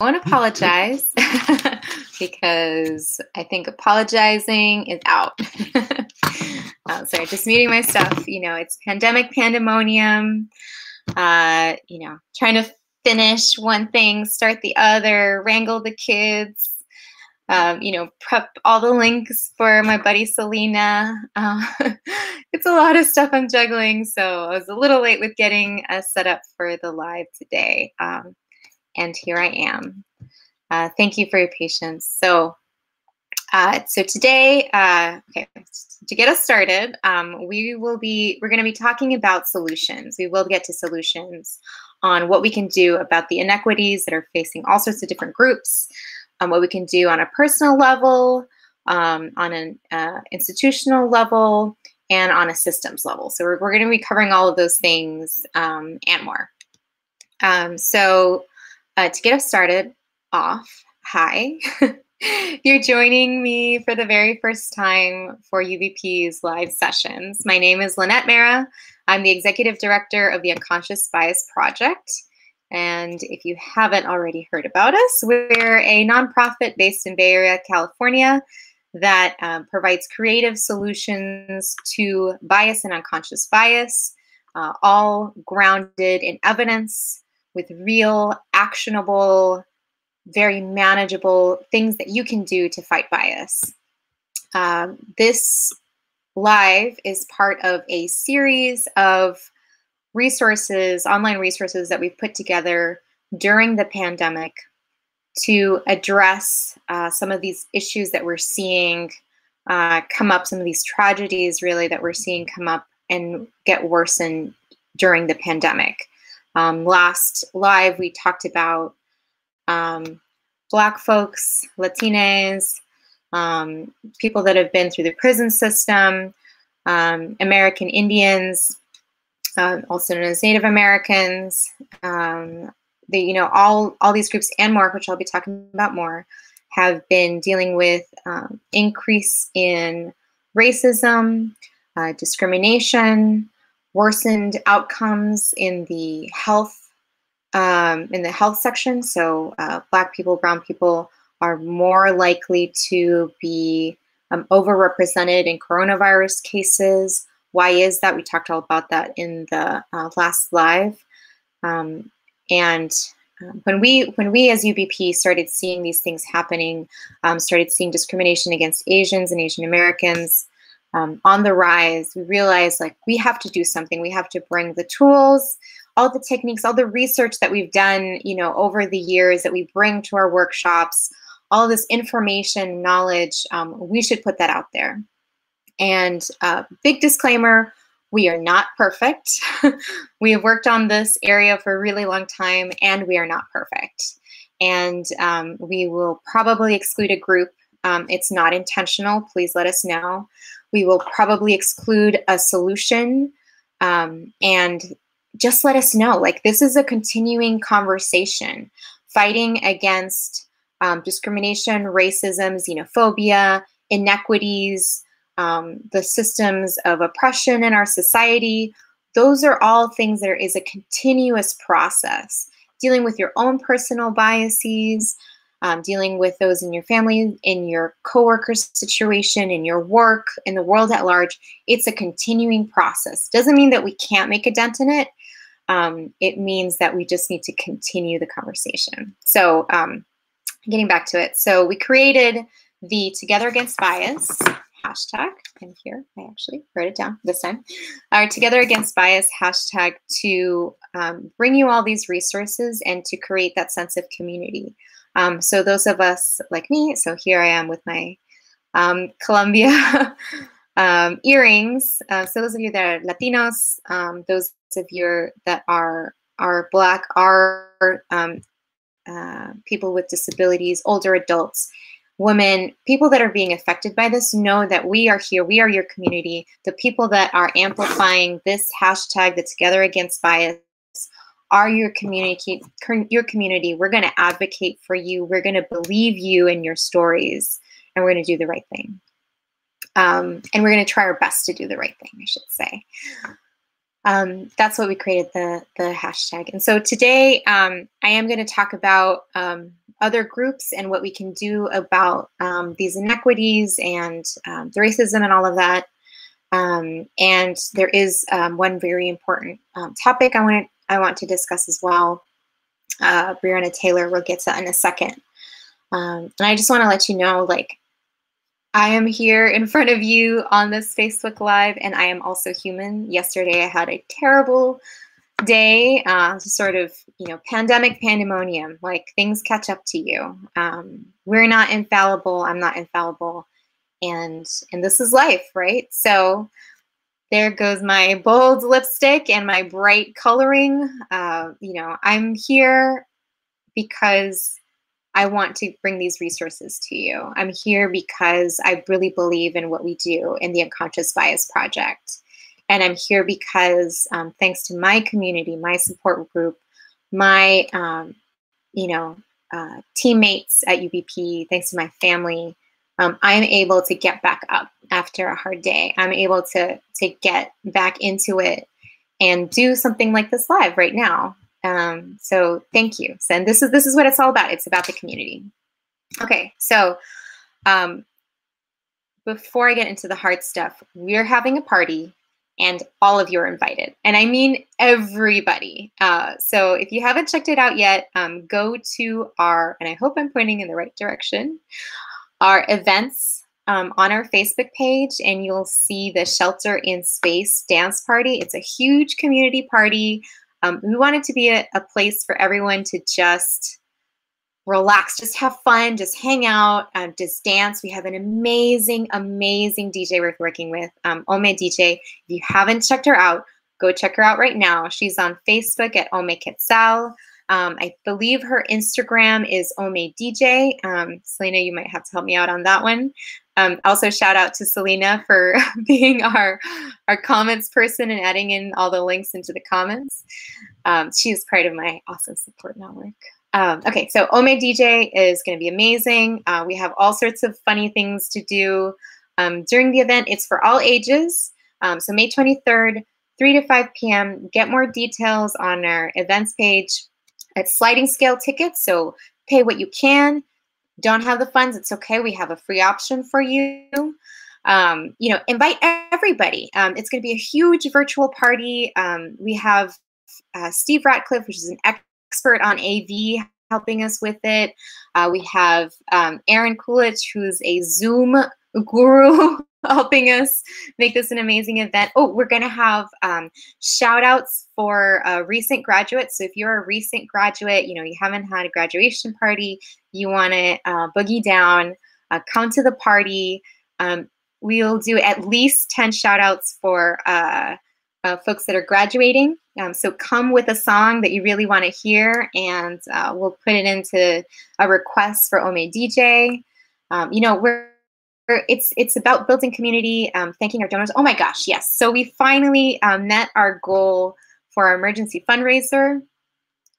won't apologize because I think apologizing is out. Sorry, just muting my stuff. You know, it's pandemic pandemonium. You know, trying to finish one thing, start the other, wrangle the kids. You know, prep all the links for my buddy Selena. It's a lot of stuff I'm juggling, so I was a little late with getting set up for the live today. And here I am. Thank you for your patience. So today, okay, to get us started, we're going to be talking about solutions. We will get to solutions on what we can do about the inequities that are facing all sorts of different groups, what we can do on a personal level, on an institutional level, and on a systems level. So we're going to be covering all of those things and more. To get us started off, hi. You're joining me for the very first time for UBP's live sessions. My name is Linet Mera. I'm the Executive Director of the Unconscious Bias Project. And if you haven't already heard about us, we're a nonprofit based in Bay Area, California, that provides creative solutions to bias and unconscious bias, all grounded in evidence, with real, actionable, very manageable things that you can do to fight bias. This live is part of a series of resources, online resources that we've put together during the pandemic to address some of these issues that we're seeing come up, some of these tragedies really that we're seeing come up and get worsened during the pandemic. Last live, we talked about Black folks, Latinx, people that have been through the prison system, American Indians, also known as Native Americans, all these groups and more, which I'll be talking about more, have been dealing with increase in racism, discrimination, worsened outcomes in the health section. So Black people, brown people are more likely to be overrepresented in coronavirus cases. Why is that? We talked all about that in the last live. When we as UBP started seeing these things happening, started seeing discrimination against Asians and Asian Americans on the rise, we realized like we have to do something. We have to bring the tools, all the techniques, all the research that we've done, over the years that we bring to our workshops, all this information, knowledge, we should put that out there. And big disclaimer, we are not perfect. We have worked on this area for a really long time and we are not perfect. And we will probably exclude a group. It's not intentional, please let us know. We will probably exclude a solution and just let us know. Like, this is a continuing conversation, fighting against discrimination, racism, xenophobia, inequities, the systems of oppression in our society. Those are all things that is a continuous process. Dealing with your own personal biases, dealing with those in your family, in your coworker situation, in your work, in the world at large. It's a continuing process. Doesn't mean that we can't make a dent in it. It means that we just need to continue the conversation. So getting back to it. So we created the Together Against Bias hashtag, and here I actually wrote it down this time, our Together Against Bias hashtag to bring you all these resources and to create that sense of community. So those of us like me, so here I am with my Columbia earrings. So those of you that are Latinos, those of you that are Black, are people with disabilities, older adults, women, people that are being affected by this, know that we are here. We are your community. The people that are amplifying this hashtag, the Together Against Bias, are your community. We're going to advocate for you. We're going to believe you and your stories, and we're going to do the right thing. And we're going to try our best to do the right thing, I should say. That's what we created the hashtag. And so today I am going to talk about other groups and what we can do about these inequities and the racism and all of that. And there is one very important topic I want to discuss as well. Breonna Taylor, we'll get to that in a second. And I just want to let you know, like, I am here in front of you on this Facebook Live, and I am also human. Yesterday I had a terrible day, sort of, pandemic pandemonium, like things catch up to you. We're not infallible. I'm not infallible. And this is life, right? So there goes my bold lipstick and my bright coloring. I'm here because I want to bring these resources to you. I'm here because I really believe in what we do in the Unconscious Bias Project. And I'm here because thanks to my community, my support group, my teammates at UBP, thanks to my family, I'm able to get back up after a hard day. I'm able to get back into it and do something like this live right now. So thank you. And this is what it's all about. It's about the community. Okay, so before I get into the hard stuff, we're having a party and all of you are invited. And I mean everybody. So if you haven't checked it out yet, go to our, and I hope I'm pointing in the right direction, our events on our Facebook page, and you'll see the Shelter in Space dance party. It's a huge community party. We want it to be a place for everyone to just relax, just have fun, just hang out, just dance. We have an amazing, amazing DJ we're working with, Ome DJ. If you haven't checked her out, go check her out right now. She's on Facebook at Ome Quetzal. I believe her Instagram is Ome DJ. Selena, you might have to help me out on that one. Also, shout out to Selena for being our comments person and adding in all the links into the comments. She is part of my awesome support network. Okay, so Ome DJ is going to be amazing. We have all sorts of funny things to do during the event. It's for all ages. So May 23rd, 3 to 5 p.m. Get more details on our events page. It's sliding scale tickets, so pay what you can. Don't have the funds, it's okay. We have a free option for you. Invite everybody. It's going to be a huge virtual party. We have Steve Ratcliffe, which is an expert on AV, helping us with it. We have Aaron Coolidge, who's a Zoom guru, helping us make this an amazing event. Oh, we're going to have shout outs for recent graduates. So if you're a recent graduate, you haven't had a graduation party, you want to boogie down, come to the party. We'll do at least 10 shout outs for folks that are graduating. So come with a song that you really want to hear, and we'll put it into a request for Ome DJ. It's about building community, thanking our donors. Oh my gosh, yes. So we finally met our goal for our emergency fundraiser.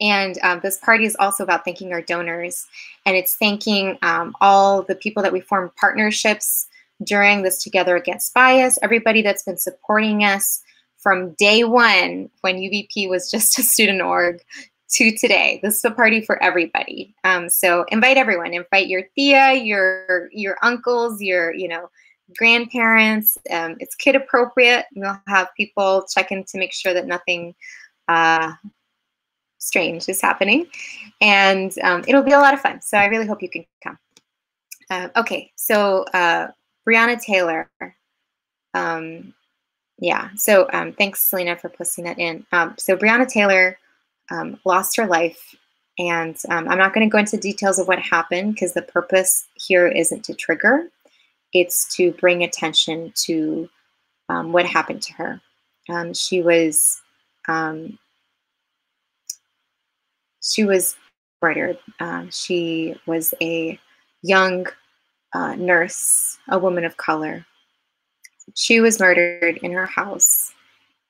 And this party is also about thanking our donors. And it's thanking all the people that we formed partnerships during this Together Against Bias, everybody that's been supporting us from day one when UBP was just a student org to today. This is a party for everybody. So invite everyone. Invite your tia, your uncles, your grandparents. It's kid appropriate. We'll have people check in to make sure that nothing strange is happening, and it'll be a lot of fun. So I really hope you can come. Okay, so Breonna Taylor. Thanks, Selena, for posting that in. So Breonna Taylor lost her life, and I'm not going to go into details of what happened because the purpose here isn't to trigger. It's to bring attention to what happened to her. She was murdered. She was a young nurse, a woman of color. She was murdered in her house.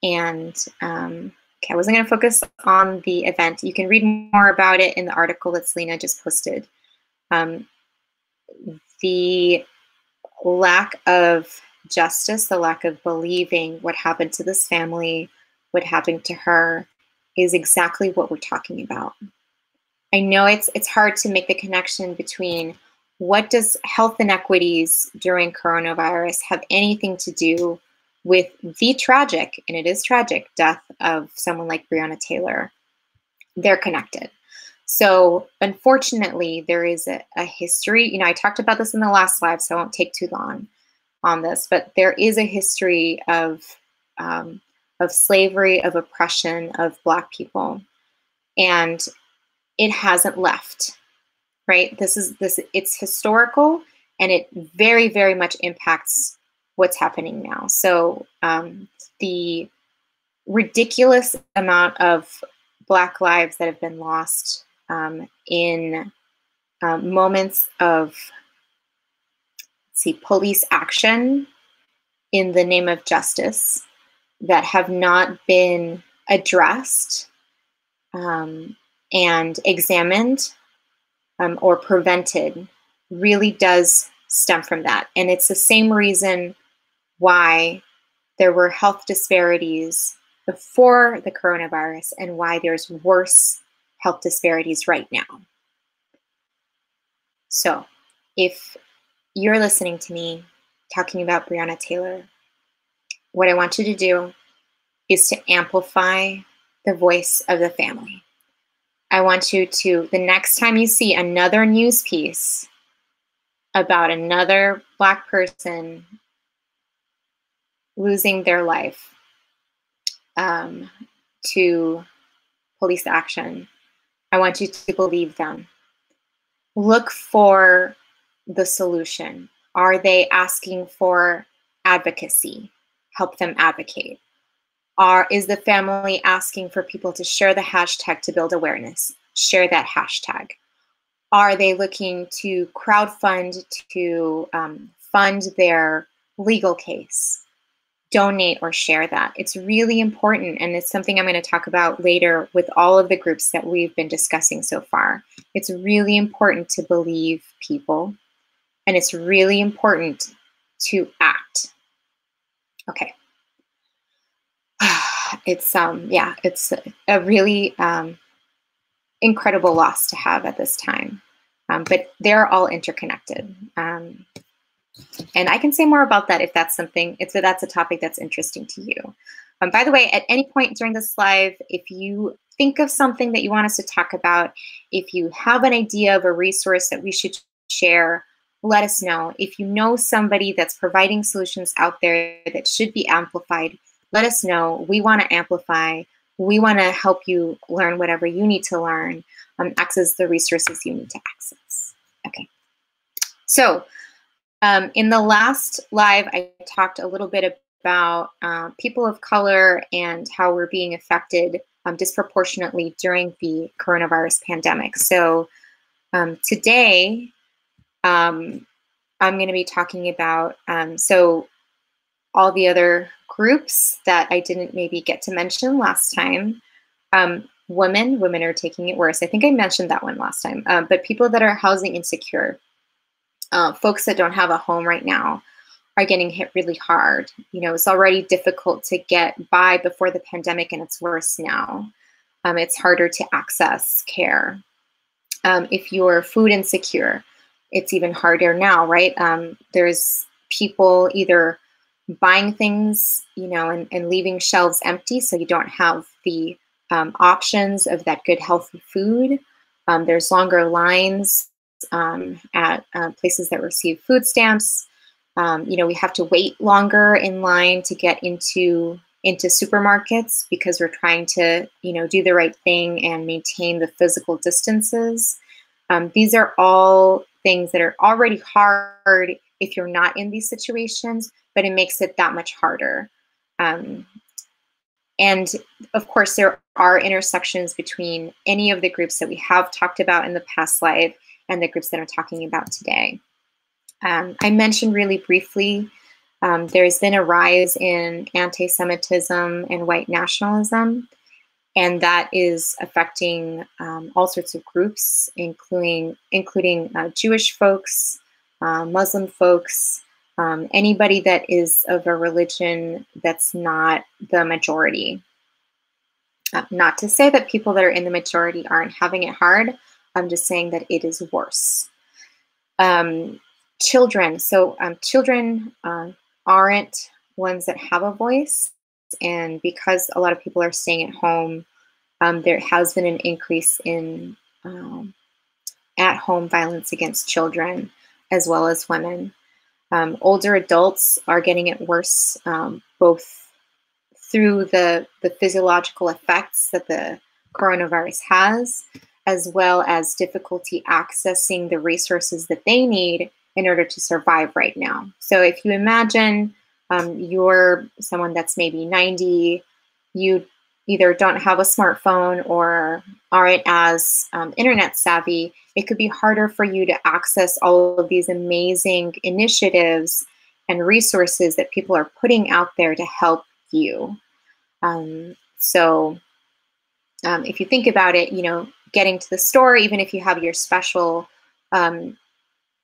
And I wasn't going to focus on the event. You can read more about it in the article that Selena just posted. The lack of justice, the lack of believing what happened to this family, what happened to her, is exactly what we're talking about. I know it's hard to make the connection between what does health inequities during coronavirus have anything to do with the tragic, and it is tragic, death of someone like Breonna Taylor. They're connected. So unfortunately, there is a history. You know, I talked about this in the last slide, so I won't take too long on this, but there is a history of slavery, of oppression of Black people, and it hasn't left. Right? It's historical, and it very, very much impacts what's happening now. So the ridiculous amount of Black lives that have been lost in moments of, police action in the name of justice that have not been addressed and examined or prevented really does stem from that. And it's the same reason why there were health disparities before the coronavirus and why there's worse health disparities right now. So if you're listening to me talking about Breonna Taylor, what I want you to do is to amplify the voice of the family. I want you to, the next time you see another news piece about another Black person losing their life to police action, I want you to believe them. Look for the solution. Are they asking for advocacy? Help them advocate. Is the family asking for people to share the hashtag to build awareness? Share that hashtag. Are they looking to crowdfund to fund their legal case? Donate or share that. It's really important, and it's something I'm going to talk about later with all of the groups that we've been discussing so far. It's really important to believe people, and it's really important to act. Okay. It's a really incredible loss to have at this time, but they're all interconnected. And I can say more about that if that's something, if that's a topic that's interesting to you. By the way, at any point during this live, if you think of something that you want us to talk about, if you have an idea of a resource that we should share, let us know. If you know somebody that's providing solutions out there that should be amplified, let us know. We want to amplify. We want to help you learn whatever you need to learn, access the resources you need to access. Okay. So in the last live, I talked a little bit about people of color and how we're being affected disproportionately during the coronavirus pandemic. So today, I'm going to be talking about, so all the other groups that I didn't maybe get to mention last time. Women are taking it worse. I think I mentioned that one last time, but people that are housing insecure, folks that don't have a home right now are getting hit really hard. You know, it's already difficult to get by before the pandemic, and it's worse now. It's harder to access care. If you're food insecure, it's even harder now, right? There's people either buying things, you know, and leaving shelves empty, so you don't have the options of that good, healthy food. There's longer lines at places that receive food stamps. You know, we have to wait longer in line to get into supermarkets because we're trying to, you know, do the right thing and maintain the physical distances. These are all things that are already hard if you're not in these situations, but it makes it that much harder. And of course, there are intersections between any of the groups that we have talked about in the past live and the groups that I'm talking about today. I mentioned really briefly, there's been a rise in anti-Semitism and white nationalism, and that is affecting all sorts of groups, including Jewish folks, Muslim folks, anybody that is of a religion that's not the majority. Not to say that people that are in the majority aren't having it hard. I'm just saying that it is worse. Children. So children aren't ones that have a voice. And because a lot of people are staying at home, there has been an increase in at-home violence against children as well as women. Older adults are getting it worse, both through the physiological effects that the coronavirus has, as well as difficulty accessing the resources that they need in order to survive right now. So if you imagine you're someone that's maybe 90, you either don't have a smartphone or aren't as internet savvy, it could be harder for you to access all of these amazing initiatives and resources that people are putting out there to help you. So if you think about it, getting to the store, even if you have your special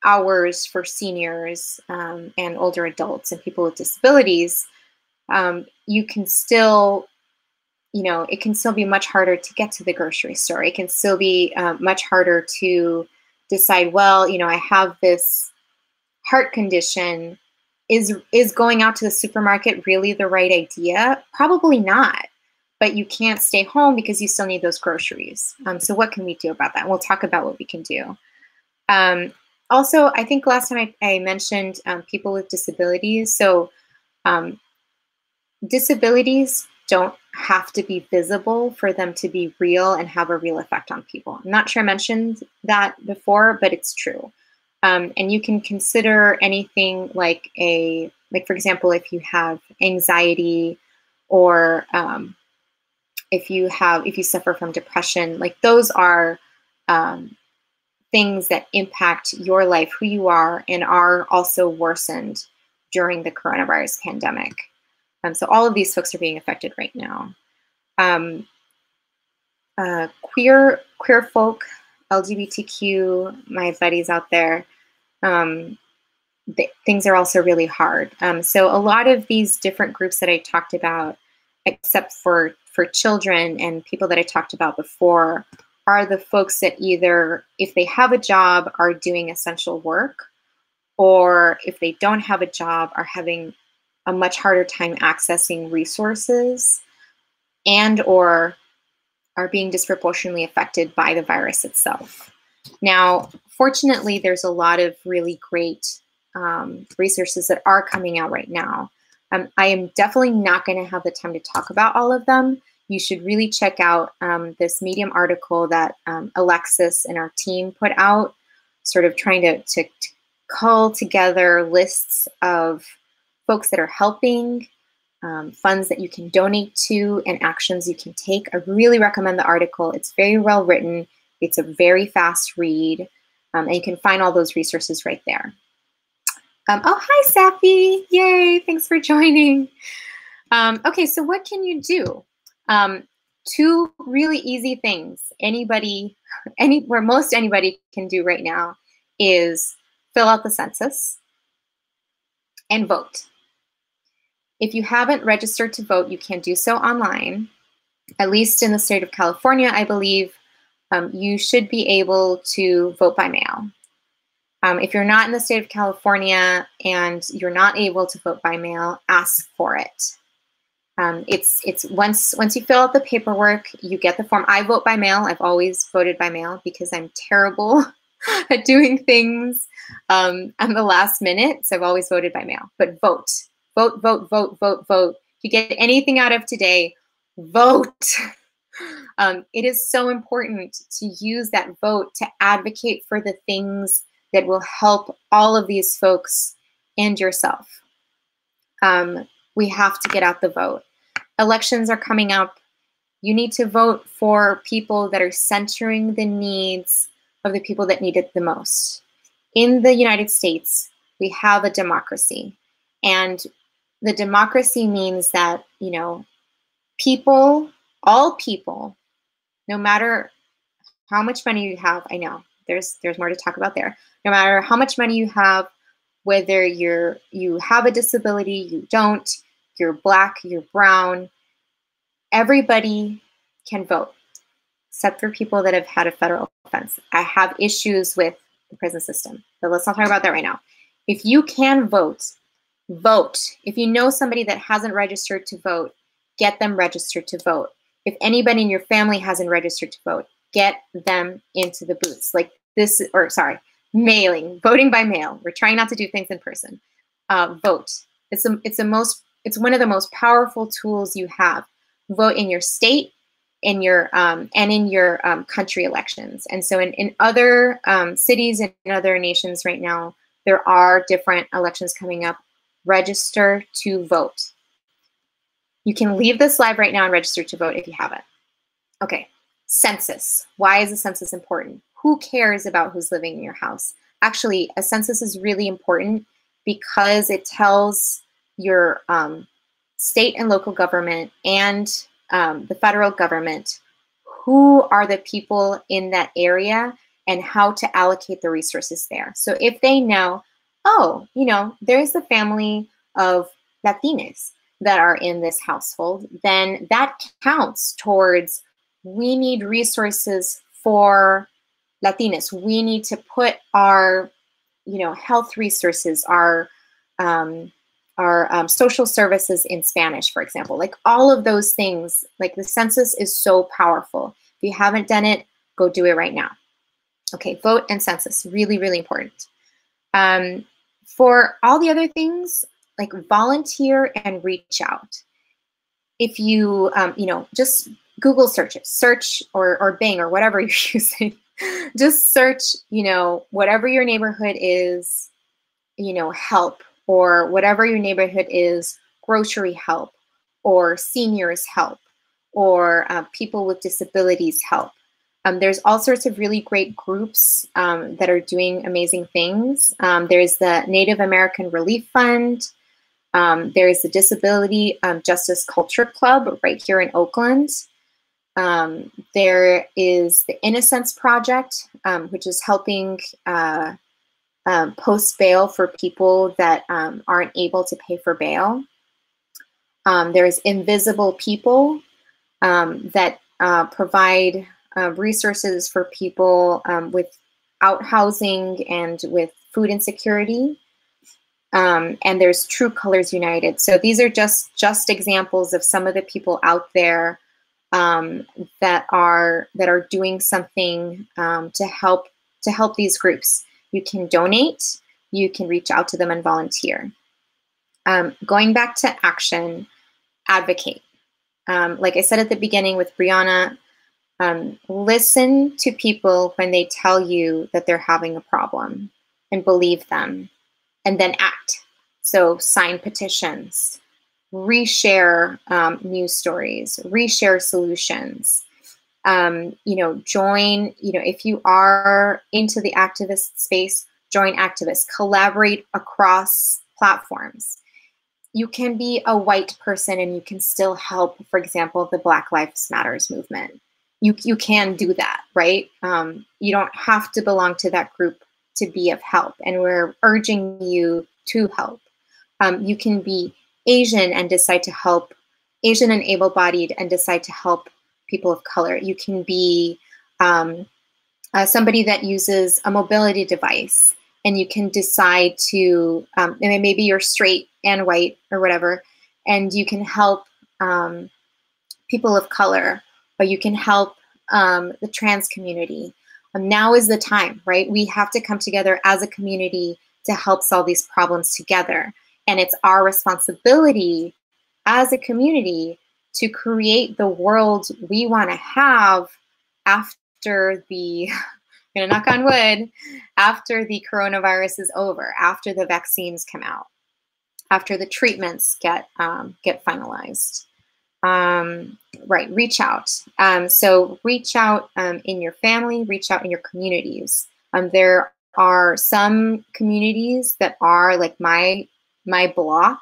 hours for seniors and older adults and people with disabilities, you can still, it can still be much harder to get to the grocery store. It can still be much harder to decide, well, I have this heart condition. Is going out to the supermarket really the right idea? Probably not. But you can't stay home because you still need those groceries. So what can we do about that? We'll talk about what we can do. Also, I think last time I mentioned people with disabilities. So disabilities don't have to be visible for them to be real and have a real effect on people. I'm not sure I mentioned that before, but it's true. And you can consider anything like for example, if you have anxiety or if you suffer from depression, like those are things that impact your life, who you are, and are also worsened during the coronavirus pandemic. So all of these folks are being affected right now. Queer folk, LGBTQ, my buddies out there, things are also really hard. So a lot of these different groups that I talked about, except for children and people that I talked about before, are the folks that either, if they have a job, are doing essential work, or if they don't have a job, are having a much harder time accessing resources, and or are being disproportionately affected by the virus itself. Now, fortunately, there's a lot of really great resources that are coming out right now. I am definitely not going to have the time to talk about all of them. You should really check out this Medium article that Alexis and our team put out, sort of trying to cull together lists of folks that are helping, funds that you can donate to, and actions you can take. I really recommend the article. It's very well written. It's a very fast read, and you can find all those resources right there. Oh, hi, Safi. Yay, thanks for joining. Okay, so what can you do? Two really easy things most anybody can do right now is fill out the census and vote. If you haven't registered to vote, you can do so online. At least in the state of California, I believe you should be able to vote by mail. If you're not in the state of California and you're not able to vote by mail, ask for it. It's once you fill out the paperwork, you get the form. I vote by mail. I've always voted by mail because I'm terrible at doing things on the last minute. So I've always voted by mail. But vote, vote, vote, vote, vote, vote. If you get anything out of today, vote. It is so important to use that vote to advocate for the things that will help all of these folks and yourself. We have to get out the vote. Elections are coming up. You need to vote for people that are centering the needs of the people that need it the most. In the United States, we have a democracy. And the democracy means that, people, all people, no matter how much money you have, I know there's more to talk about there. No matter how much money you have, whether you have a disability, you don't, you're Black, you're brown, everybody can vote. except for people that have had a federal offense. I have issues with the prison system, but let's not talk about that right now. If you can vote, vote. If you know somebody that hasn't registered to vote, get them registered to vote. If anybody in your family hasn't registered to vote, get them into the booths. Like this, or sorry, mailing, voting by mail. We're trying not to do things in person. Vote. It's one of the most powerful tools you have. Vote in your state, in your and in your country elections. And so in other cities and in other nations right now, there are different elections coming up. Register to vote. You can leave this live right now and register to vote if you haven't. Okay, census. Why is a census important? Who cares about who's living in your house? Actually, a census is really important because it tells your state and local government and the federal government who are the people in that area and how to allocate the resources there. So if they know, oh, you know, there's the family of Latinx that are in this household, then that counts towards, we need resources for Latinx. We need to put our, you know, health resources, our social services in Spanish, for example. Like all of those things, like the census is so powerful. If you haven't done it, go do it right now. Okay, vote and census, really, really important. For all the other things, like volunteer and reach out. If you, you know, just Google search it, search or Bing or whatever you're using. Just search, you know, whatever your neighborhood is, you know, help, or whatever your neighborhood is, grocery help, or seniors help, or people with disabilities help. There's all sorts of really great groups that are doing amazing things. There's the Native American Relief Fund. There's the Disability Justice Culture Club right here in Oakland. There is the Innocence Project, which is helping post bail for people that aren't able to pay for bail. There's Invisible People that provide resources for people without housing and with food insecurity. And there's True Colors United. So these are just examples of some of the people out there that are doing something to help these groups. You can donate, you can reach out to them and volunteer. Going back to action, advocate. Like I said at the beginning with Breonna, listen to people when they tell you that they're having a problem and believe them, and then act. So sign petitions, reshare news stories, reshare solutions. You know, join, you know, if you are into the activist space, join activists, collaborate across platforms. You can be a white person and you can still help, for example, the Black Lives Matters movement. You can do that, right? You don't have to belong to that group to be of help, and we're urging you to help. You can be Asian and decide to help, Asian and able-bodied and decide to help people of color. You can be somebody that uses a mobility device, and you can decide to, and maybe you're straight and white or whatever, and you can help people of color, or you can help the trans community. Now is the time, right? We have to come together as a community to help solve these problems together. And it's our responsibility as a community to create the world we want to have after the, I'm gonna knock on wood, after the coronavirus is over, after the vaccines come out, after the treatments get finalized. Right, reach out. So reach out in your family, reach out in your communities. There are some communities that are like my block,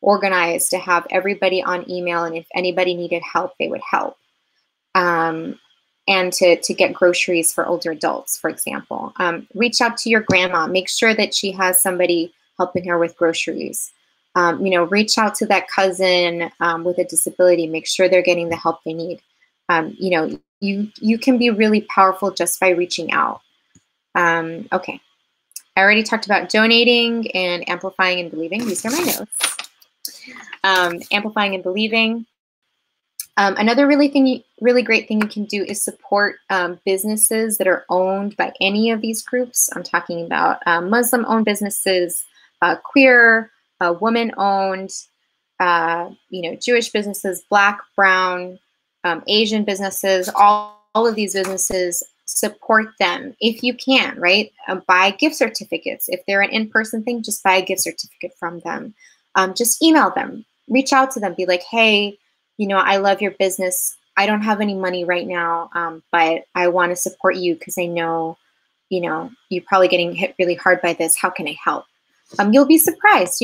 organized to have everybody on email, and if anybody needed help, they would help. And to get groceries for older adults, for example. Reach out to your grandma. Make sure that she has somebody helping her with groceries. You know, reach out to that cousin with a disability. Make sure they're getting the help they need. You know, you can be really powerful just by reaching out. Okay, I already talked about donating and amplifying and believing. These are my notes. Amplifying and believing. Another really great thing you can do is support businesses that are owned by any of these groups. I'm talking about Muslim-owned businesses, queer, woman-owned, Jewish businesses, Black, Brown, Asian businesses. All of these businesses, support them if you can, right? Buy gift certificates. If they're an in-person thing, just buy a gift certificate from them. Just email them, reach out to them, be like, hey, I love your business. I don't have any money right now, but I want to support you because I know, you're probably getting hit really hard by this. How can I help? You'll be surprised,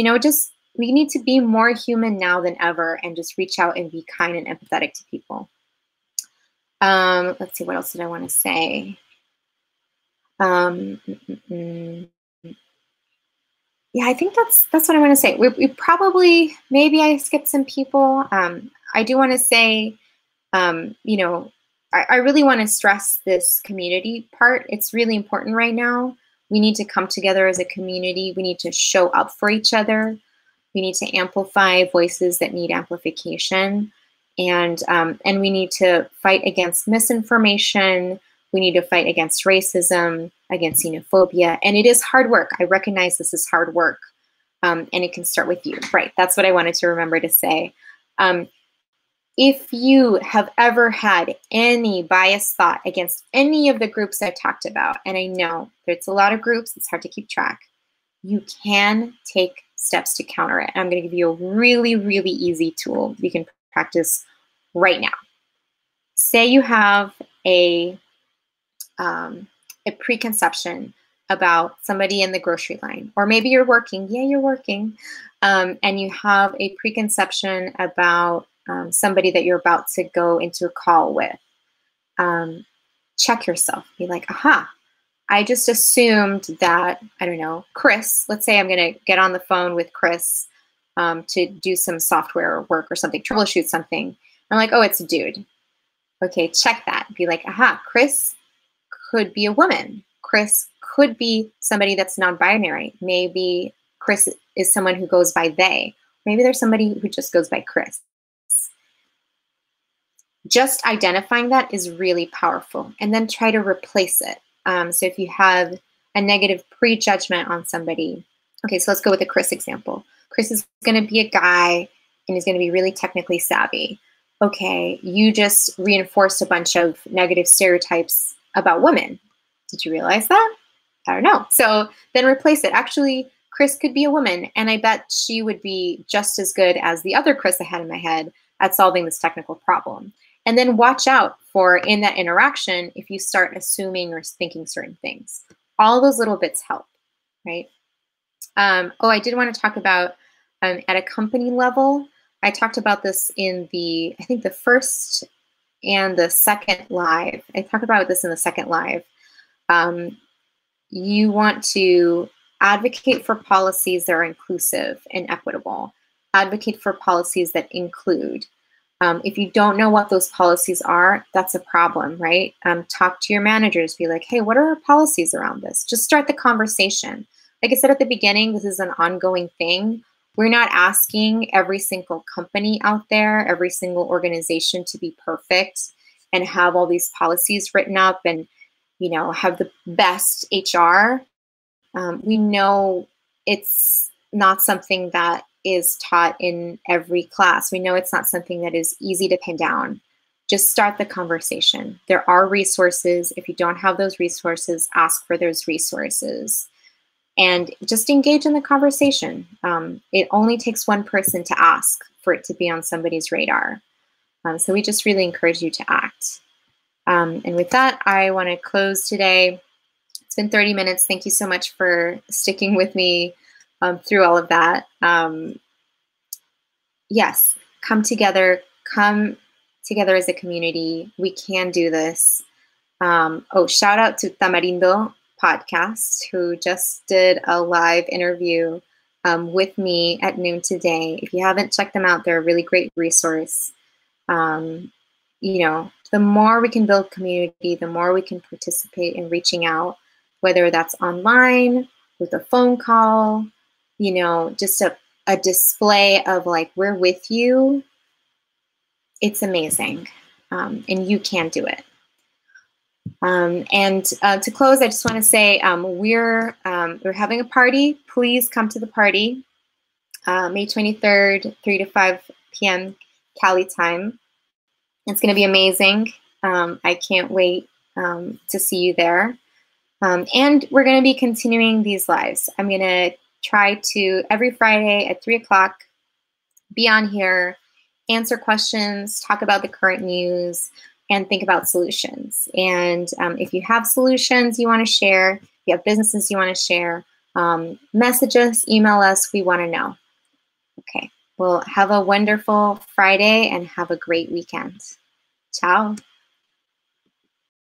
we need to be more human now than ever and just reach out and be kind and empathetic to people. Let's see, what else did I want to say? Yeah, I think that's what I want to say. We probably, maybe I skipped some people. I do want to say, I really want to stress this community part. It's really important right now. We need to come together as a community. We need to show up for each other. We need to amplify voices that need amplification. And we need to fight against misinformation. We need to fight against racism, against xenophobia. And it is hard work. I recognize this is hard work. And it can start with you. Right, that's what I wanted to remember to say. If you have ever had any biased thought against any of the groups I talked about, and I know there's a lot of groups, it's hard to keep track, you can take steps to counter it. And I'm going to give you a really, really easy tool you can practice right now. Say you have a preconception about somebody in the grocery line, or maybe you're working, you're working, and you have a preconception about somebody that you're about to go into a call with. Check yourself, be like, aha, I just assumed that, I don't know, Chris, let's say I'm going to get on the phone with Chris to do some software work or something, troubleshoot something. I'm like, oh, it's a dude. Okay, check that. Be like, aha, Chris could be a woman. Chris could be somebody that's non-binary. Maybe Chris is someone who goes by they. Maybe there's somebody who just goes by Chris. Just identifying that is really powerful, and then try to replace it. So if you have a negative prejudgment on somebody, okay, so let's go with the Chris example. Chris is going to be a guy and he's going to be really technically savvy. Okay, you just reinforced a bunch of negative stereotypes about women. Did you realize that? I don't know. So then replace it. Actually, Chris could be a woman, and I bet she would be just as good as the other Chris I had in my head at solving this technical problem. And then watch out for, in that interaction, if you start assuming or thinking certain things. All those little bits help, right? Oh, I did want to talk about at a company level. I talked about this in the, I think the first and the second live. I talked about this in the second live. You want to advocate for policies that are inclusive and equitable. Advocate for policies that include. If you don't know what those policies are, that's a problem, right? Talk to your managers, be like, hey, what are our policies around this? Just start the conversation. Like I said at the beginning, this is an ongoing thing. We're not asking every single company out there, every single organization to be perfect and have all these policies written up and, have the best HR. We know it's not something that is taught in every class. We know it's not something that is easy to pin down. Just start the conversation. There are resources. If you don't have those resources, ask for those resources. And just engage in the conversation. It only takes one person to ask for it to be on somebody's radar. So we just really encourage you to act. And with that, I want to close today. It's been 30 minutes. Thank you so much for sticking with me through all of that. Yes, come together as a community. We can do this. Oh, shout out to Tamarindo Podcast, who just did a live interview with me at noon today. If you haven't checked them out, they're a really great resource. the more we can build community, the more we can participate in reaching out, whether that's online, with a phone call, you know, just a display of like, we're with you. It's amazing. And you can do it. And to close, I just want to say we're having a party. Please come to the party. May 23rd, 3 to 5 p.m. Cali time. It's going to be amazing. I can't wait to see you there. And we're going to be continuing these lives. I'm going to try to, every Friday at 3 o'clock, be on here, answer questions, talk about the current news, and think about solutions. And if you have solutions you want to share, if you have businesses you want to share, message us, email us, we want to know. Okay, well, have a wonderful Friday and have a great weekend. Ciao.